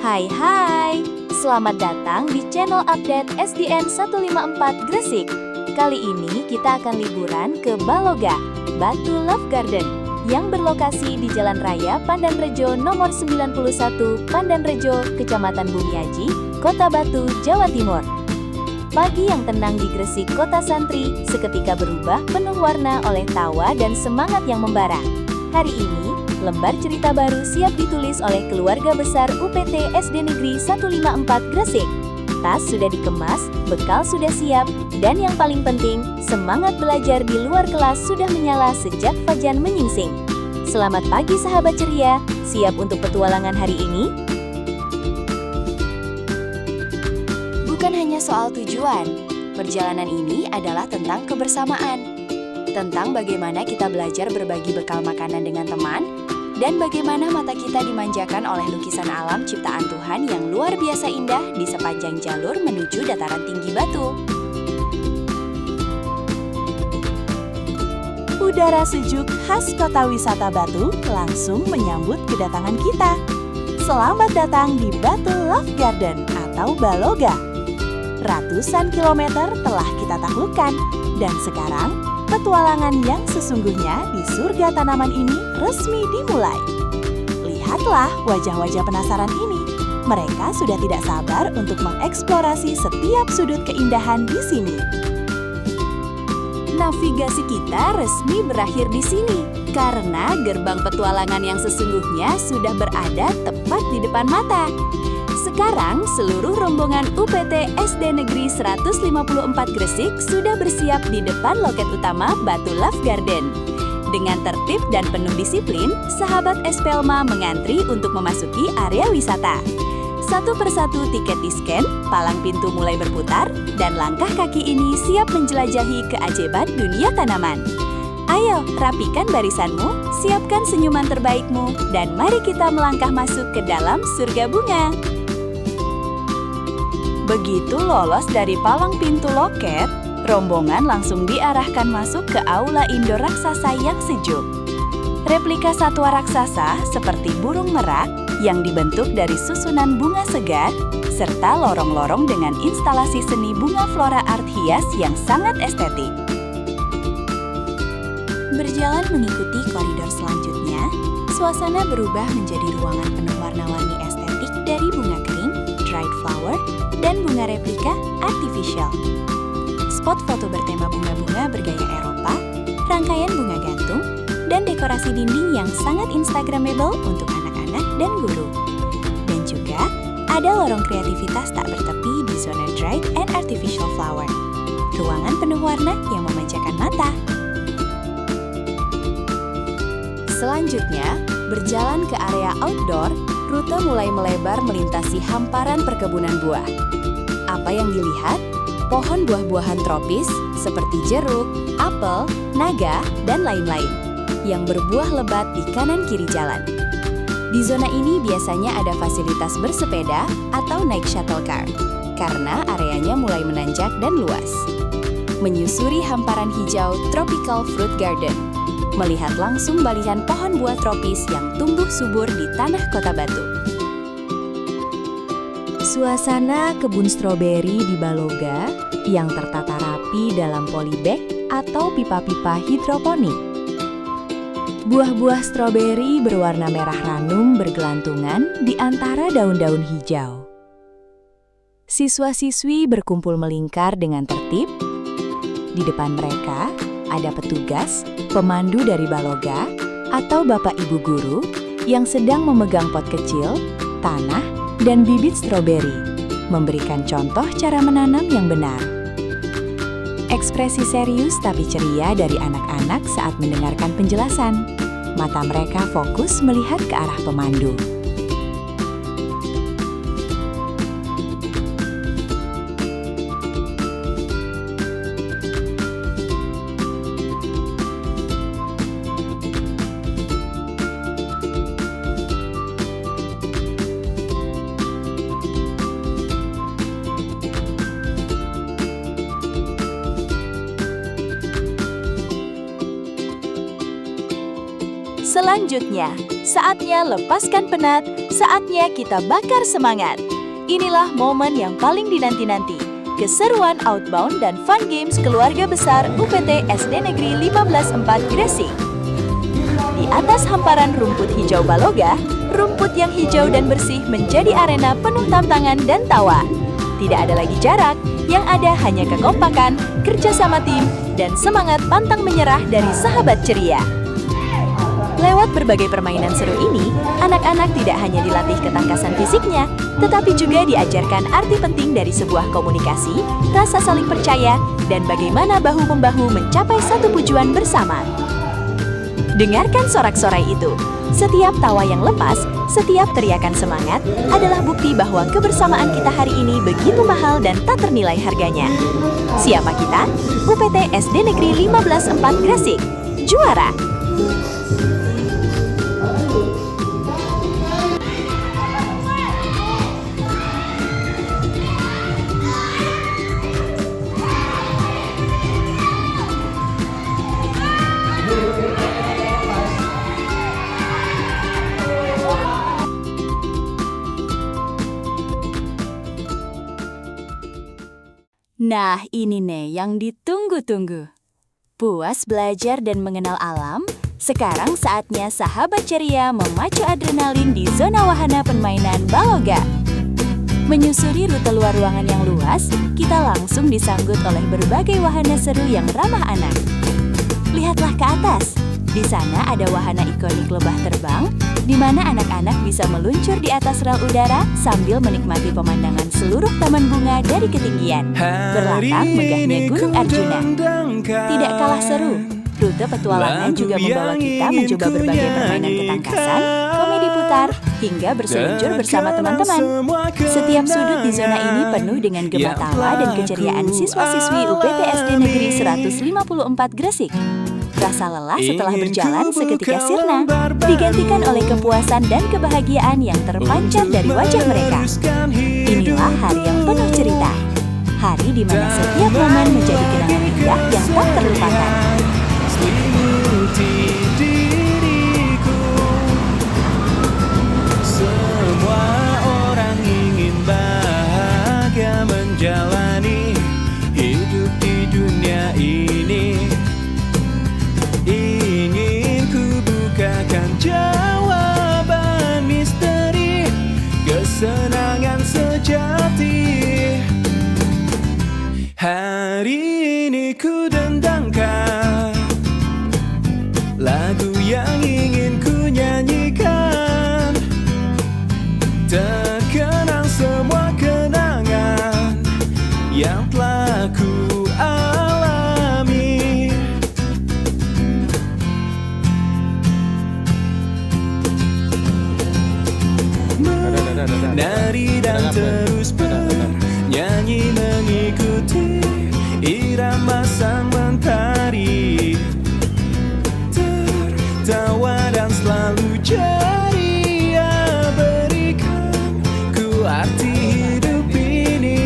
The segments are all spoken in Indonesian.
Hai, selamat datang di channel update SDN 154 Gresik. Kali ini kita akan liburan ke Baloga, Batu Love Garden, yang berlokasi di Jalan Raya Pandanrejo nomor 91, Pandanrejo, Kecamatan Bumiaji, Kota Batu, Jawa Timur. Pagi yang tenang di Gresik, Kota Santri, seketika berubah penuh warna oleh tawa dan semangat yang membara. Hari ini, lembar cerita baru siap ditulis oleh keluarga besar UPT SD Negeri 154 Gresik. Tas sudah dikemas, bekal sudah siap, dan yang paling penting, semangat belajar di luar kelas sudah menyala sejak fajar menyingsing. Selamat pagi sahabat ceria, siap untuk petualangan hari ini? Bukan hanya soal tujuan, perjalanan ini adalah tentang kebersamaan. Tentang bagaimana kita belajar berbagi bekal makanan dengan teman, dan bagaimana mata kita dimanjakan oleh lukisan alam ciptaan Tuhan yang luar biasa indah di sepanjang jalur menuju dataran tinggi Batu. Udara sejuk khas kota wisata Batu langsung menyambut kedatangan kita. Selamat datang di Batu Love Garden atau Baloga. Ratusan kilometer telah kita taklukkan, dan sekarang petualangan yang sesungguhnya di surga tanaman ini resmi dimulai. Lihatlah wajah-wajah penasaran ini. Mereka sudah tidak sabar untuk mengeksplorasi setiap sudut keindahan di sini. Navigasi kita resmi berakhir di sini, karena gerbang petualangan yang sesungguhnya sudah berada tepat di depan mata. Sekarang, seluruh rombongan UPT SD Negeri 154 Gresik sudah bersiap di depan loket utama Batu Love Garden. Dengan tertib dan penuh disiplin, sahabat Espelma mengantri untuk memasuki area wisata. Satu persatu tiket di-scan, palang pintu mulai berputar, dan langkah kaki ini siap menjelajahi keajaiban dunia tanaman. Ayo, rapikan barisanmu, siapkan senyuman terbaikmu, dan mari kita melangkah masuk ke dalam surga bunga. Begitu lolos dari palang pintu loket, rombongan langsung diarahkan masuk ke aula indoor raksasa yang sejuk. Replika satwa raksasa seperti burung merak yang dibentuk dari susunan bunga segar, serta lorong-lorong dengan instalasi seni bunga flora art hias yang sangat estetik. Berjalan mengikuti koridor selanjutnya, suasana berubah menjadi ruangan penuh warna-warni estetik dari bunga kering, dried flower, dan bunga replika artificial. Spot foto bertema bunga-bunga bergaya Eropa, rangkaian bunga gantung, dan dekorasi dinding yang sangat instagramable untuk anak-anak dan guru. Dan juga ada lorong kreativitas tak bertepi di zona dried and artificial flower. Ruangan penuh warna yang memanjakan mata. Selanjutnya, berjalan ke area outdoor, rute mulai melebar melintasi hamparan perkebunan buah. Apa yang dilihat? Pohon buah-buahan tropis seperti jeruk, apel, naga, dan lain-lain yang berbuah lebat di kanan kiri jalan. Di zona ini biasanya ada fasilitas bersepeda atau naik shuttle car, karena areanya mulai menanjak dan luas. Menyusuri hamparan hijau Tropical Fruit Garden, melihat langsung balihan pohon buah tropis yang tumbuh subur di tanah Kota Batu. Suasana kebun stroberi di Baloga yang tertata rapi dalam polybag atau pipa-pipa hidroponik. Buah-buah stroberi berwarna merah ranum bergelantungan di antara daun-daun hijau. Siswa-siswi berkumpul melingkar dengan tertib. Di depan mereka ada petugas, pemandu dari Baloga, atau bapak ibu guru yang sedang memegang pot kecil, tanah, dan bibit stroberi, memberikan contoh cara menanam yang benar. Ekspresi serius tapi ceria dari anak-anak saat mendengarkan penjelasan. Mata mereka fokus melihat ke arah pemandu. Selanjutnya, Saatnya lepaskan penat, saatnya kita bakar semangat. Inilah momen yang paling dinanti-nanti. Keseruan outbound dan fun games keluarga besar UPT SD Negeri 154 Gresik. Di atas hamparan rumput hijau Baloga, rumput yang hijau dan bersih menjadi arena penuh tantangan dan tawa. Tidak ada lagi jarak, yang ada hanya kekompakan, kerjasama tim, dan semangat pantang menyerah dari sahabat ceria. Lewat berbagai permainan seru ini, anak-anak tidak hanya dilatih ketangkasan fisiknya, tetapi juga diajarkan arti penting dari sebuah komunikasi, rasa saling percaya, dan bagaimana bahu-membahu mencapai satu tujuan bersama. Dengarkan sorak-sorai itu. Setiap tawa yang lepas, setiap teriakan semangat adalah bukti bahwa kebersamaan kita hari ini begitu mahal dan tak ternilai harganya. Siapa kita? UPT SD Negeri 154 Gresik. Juara! Nah, ini nih yang ditunggu-tunggu. Puas belajar dan mengenal alam? Sekarang saatnya sahabat ceria memacu adrenalin di zona wahana permainan Baloga. Menyusuri rute luar ruangan yang luas, kita langsung disambut oleh berbagai wahana seru yang ramah anak. Lihatlah ke atas. Di sana ada wahana ikonik lebah terbang, di mana anak-anak bisa meluncur di atas rel udara sambil menikmati pemandangan seluruh taman bunga dari ketinggian. Berlatang megahnya Gunung Arjuna. Tidak kalah seru, rute petualangan juga membawa kita mencoba berbagai permainan ketangkasan, komedi putar, hingga berseluncur bersama teman-teman. Setiap sudut di zona ini penuh dengan gema tawa dan keceriaan siswa-siswi UPT SD Negeri 154 Gresik. Rasa lelah setelah berjalan seketika sirna, digantikan oleh kepuasan dan kebahagiaan yang terpancar dari wajah mereka. Inilah hari yang penuh cerita. Hari di mana setiap momen menjadi kenangan indah yang tak terlupakan. Semua orang ingin bahagia menjalani hidup di dunia ini. Ingin ku bukakan jawaban misteri kesenangan sejati. Hari ini ku dendangkan lagu yang ingin ku nyanyikan. Terkenang semua kenangan yang telah ku alami. Menari dan terus bernyanyi mengikuti irama sang mentari. Tertawa dan selalu ceria, berikan ku arti hidup ini.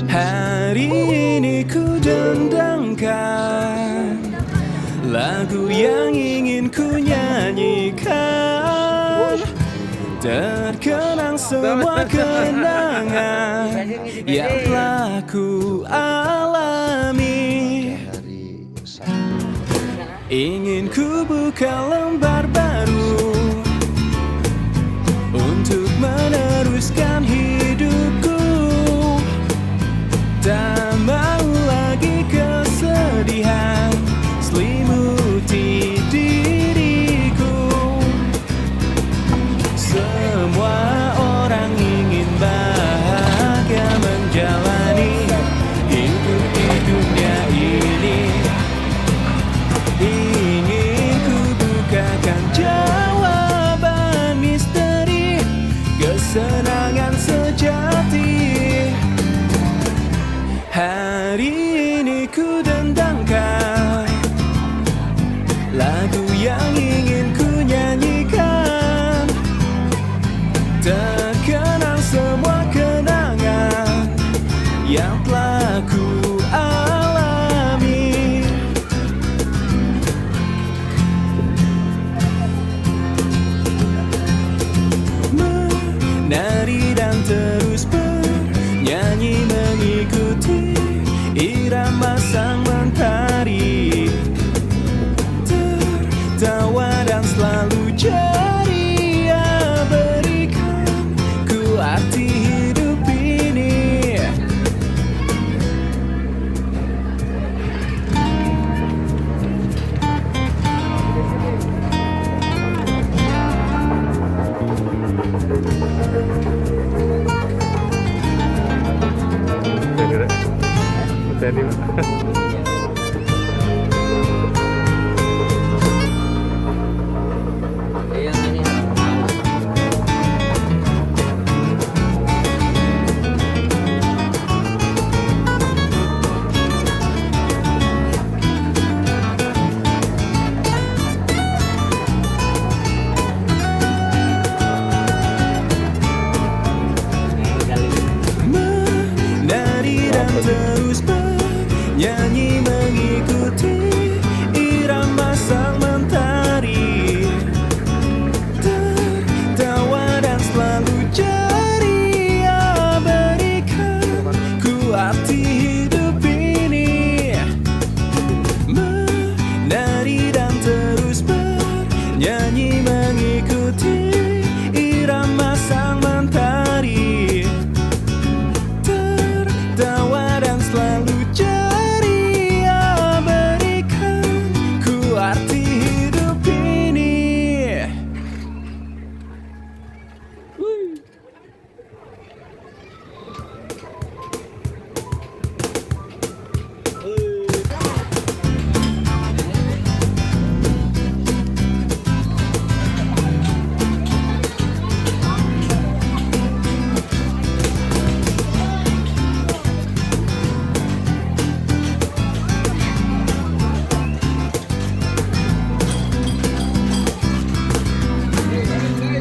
Hari ini ku dendangkan lagu yang ingin ku nyanyikan. Terkenang semua kenangan yang telah ku alami. Ingin ku buka lembar baru untuk meneruskan hidupku. Tak mau lagi kesedihan selimuti diriku. Semua orang ingin bahagia menjalani hidup di dunia ini. Ingin ku bukakan jawaban misteri kesenangan sejati. Hari ini ku dendangkan lagu yang ingin ku nyanyikan. Terkenang semua kenangan yang telah ku alami. Menari dan terus bernyanyi mengikuti irama sang mentari. Tertawa dan selalu ceria, berikan ku arti hidup ini. Menari dan terus bernyanyi mengikuti irama sang mentari. Tertawa dan selalu ceria, berikan ku arti hidup ini. Menari dan terus bernyanyi mengikuti irama sang mentari. Tertawa dan selalu ceria, berikan ku arti hidup ini.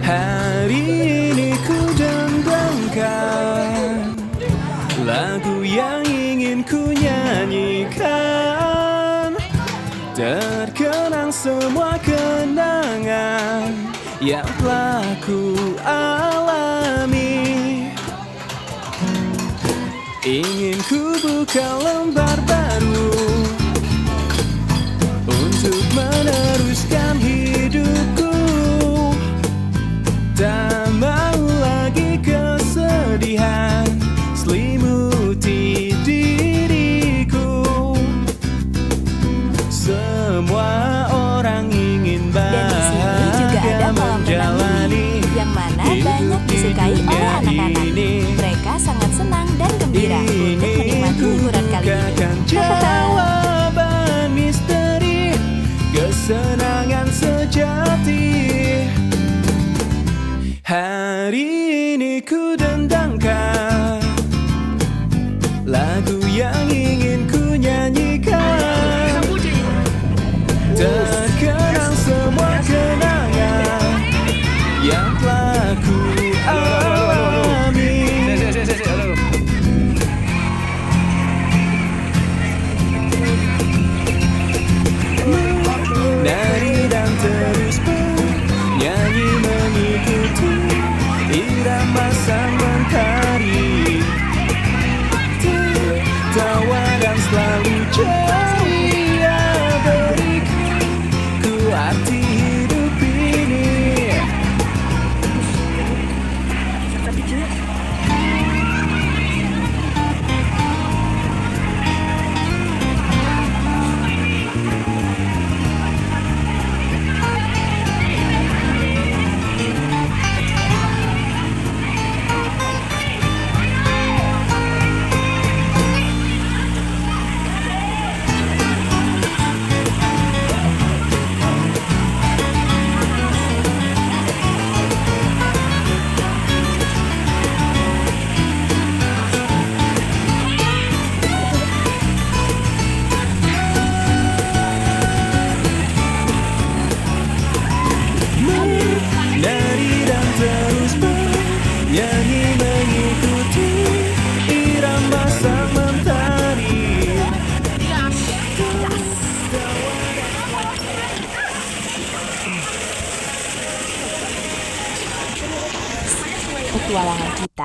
Hari ini ku dendangkan lagu yang ingin ku nyanyikan. Terkenang semua kenangan yang telah ku alami. Ingin ku buka lembar baru untuk meneruskan hidupku. Tak mau lagi kesedihan selimuti diriku. Semua orang ingin Dan di sini juga ada bahagia kolam renang menjalani mini yang mana hidup banyak di disukai oleh dunia anak-anak. ini. Mereka sangat senang dan gembira untuk Ingin menikmati ku liburan kali ini. bukakan jawaban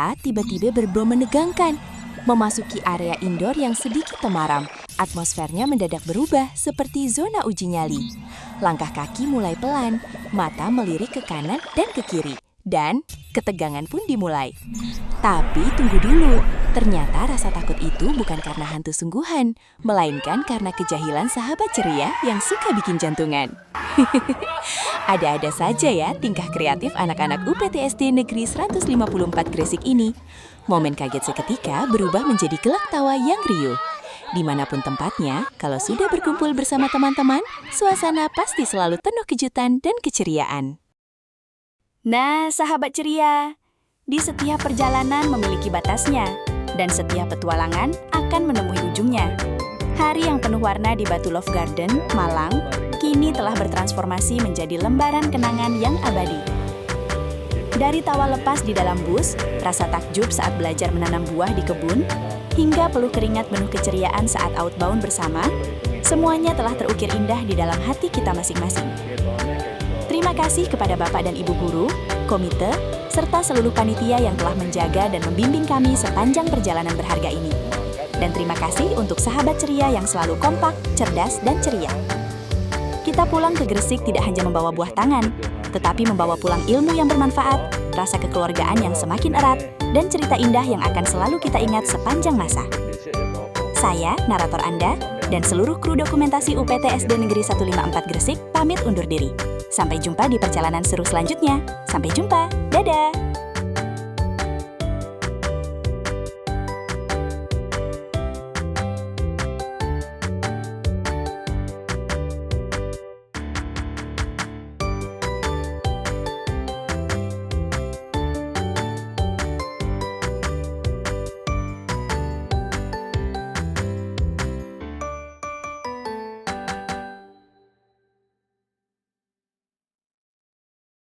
Kita tiba-tiba berbau menegangkan. Memasuki area indoor yang sedikit temaram, atmosfernya mendadak berubah seperti zona uji nyali. Langkah kaki mulai pelan, mata melirik ke kanan dan ke kiri, dan ketegangan pun dimulai. Tapi tunggu dulu, ternyata rasa takut itu bukan karena hantu sungguhan, melainkan karena kejahilan sahabat ceria yang suka bikin jantungan. Ada-ada saja ya tingkah kreatif anak-anak UPTSD Negeri 154 Gresik ini. Momen kaget seketika berubah menjadi gelak tawa yang riuh. Dimanapun tempatnya, kalau sudah berkumpul bersama teman-teman, suasana pasti selalu penuh kejutan dan keceriaan. Nah, sahabat ceria, di setiap perjalanan memiliki batasnya, dan setiap petualangan akan menemui ujungnya. Hari yang penuh warna di Batu Love Garden, Malang, kini telah bertransformasi menjadi lembaran kenangan yang abadi. Dari tawa lepas di dalam bus, rasa takjub saat belajar menanam buah di kebun, hingga peluh keringat penuh keceriaan saat outbound bersama, semuanya telah terukir indah di dalam hati kita masing-masing. Terima kasih kepada Bapak dan Ibu Guru, komite, serta seluruh panitia yang telah menjaga dan membimbing kami sepanjang perjalanan berharga ini. Dan terima kasih untuk sahabat ceria yang selalu kompak, cerdas, dan ceria. Kita pulang ke Gresik tidak hanya membawa buah tangan, tetapi membawa pulang ilmu yang bermanfaat, rasa kekeluargaan yang semakin erat, dan cerita indah yang akan selalu kita ingat sepanjang masa. Saya, narator Anda, dan seluruh kru dokumentasi UPTSD Negeri 154 Gresik pamit undur diri. Sampai jumpa di perjalanan seru selanjutnya. Sampai jumpa. Dadah!